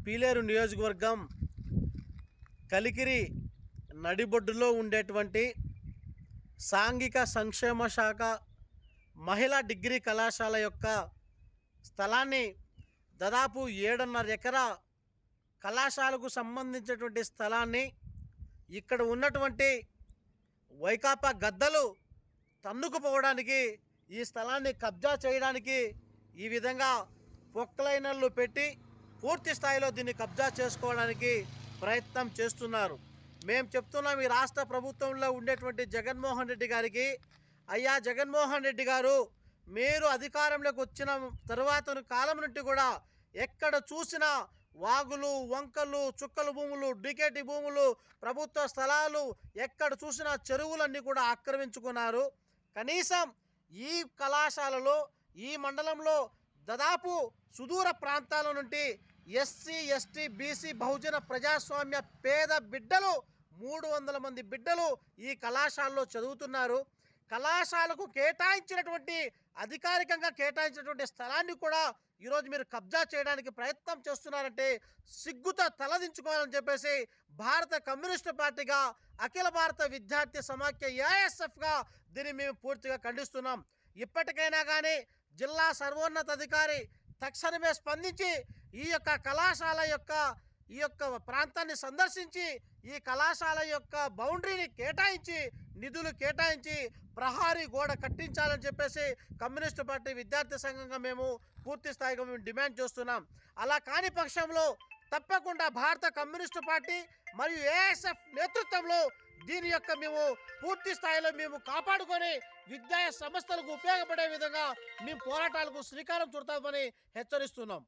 పీలేరు నియోజకవర్గం కలికిరి నడిబొడ్డులో ఉండేటువంటి సాంఘిక సంక్షేమ శాఖ మహిళా డిగ్రీ కళాశాల యొక్క స్థలాన్ని దాదాపు 7.5 ఎకరా కళాశాలకు సంబంధించినటువంటి స్థలాన్ని ఇక్కడ ఉన్నటువంటి వైకాపా గద్దలు తన్నుకుపోవడానికి ఈ స్థలాన్ని కబ్జా చేయడానికి ఈ విధంగా పొక్లైనర్లు పెట్టి పూర్తి స్థాయిలో దీన్ని కబ్జా చేసుకోవడానికి ప్రయత్నం చేస్తున్నారు. మేము చెప్తున్నాం ఈ రాష్ట్ర ప్రభుత్వంలో ఉండేటువంటి జగన్మోహన్ రెడ్డి గారికి, అయ్యా జగన్మోహన్ రెడ్డి గారు, మీరు అధికారంలోకి వచ్చిన తరువాత కాలం నుండి కూడా ఎక్కడ చూసినా వాగులు, వంకలు, చుక్కల భూములు, డికేటి భూములు, ప్రభుత్వ స్థలాలు, ఎక్కడ చూసినా చెరువులన్నీ కూడా ఆక్రమించుకున్నారు. కనీసం ఈ కళాశాలలో ఈ మండలంలో దాదాపు సుదూర ప్రాంతాల నుండి ఎస్సీ, ఎస్టీ, బీసీ, బహుజన, ప్రజాస్వామ్య పేద బిడ్డలు 300 మంది బిడ్డలు ఈ కళాశాలలో చదువుతున్నారు. కళాశాలకు కేటాయించినటువంటి అధికారికంగా కేటాయించినటువంటి స్థలాన్ని కూడా ఈరోజు మీరు కబ్జా చేయడానికి ప్రయత్నం చేస్తున్నారంటే సిగ్గుతో తలదించుకోవాలని చెప్పేసి భారత కమ్యూనిస్టు పార్టీగా, అఖిల భారత విద్యార్థి సమాఖ్య ఏఐఎస్ఎఫ్గా దీన్ని మేము పూర్తిగా ఖండిస్తున్నాం. ఇప్పటికైనా కానీ జిల్లా సర్వోన్నత అధికారి తక్షణమే స్పందించి ఈ యొక్క కళాశాల యొక్క ప్రాంతాన్ని సందర్శించి ఈ కళాశాల యొక్క బౌండరీని కేటాయించి, నిధులు కేటాయించి ప్రహారీ గోడ కట్టించాలని చెప్పేసి కమ్యూనిస్టు పార్టీ విద్యార్థి సంఘంగా మేము పూర్తి స్థాయిగా మేము డిమాండ్ చేస్తున్నాం. అలా కాని పక్షంలో తప్పకుండా భారత కమ్యూనిస్టు పార్టీ మరియు ఏఐఎస్ఎఫ్ నేతృత్వంలో దీని యొక్క మేము పూర్తి స్థాయిలో మేము కాపాడుకొని విద్యా సంస్థలకు ఉపయోగపడే విధంగా మేము పోరాటాలకు శ్రీకారం చుడతామని హెచ్చరిస్తున్నాం.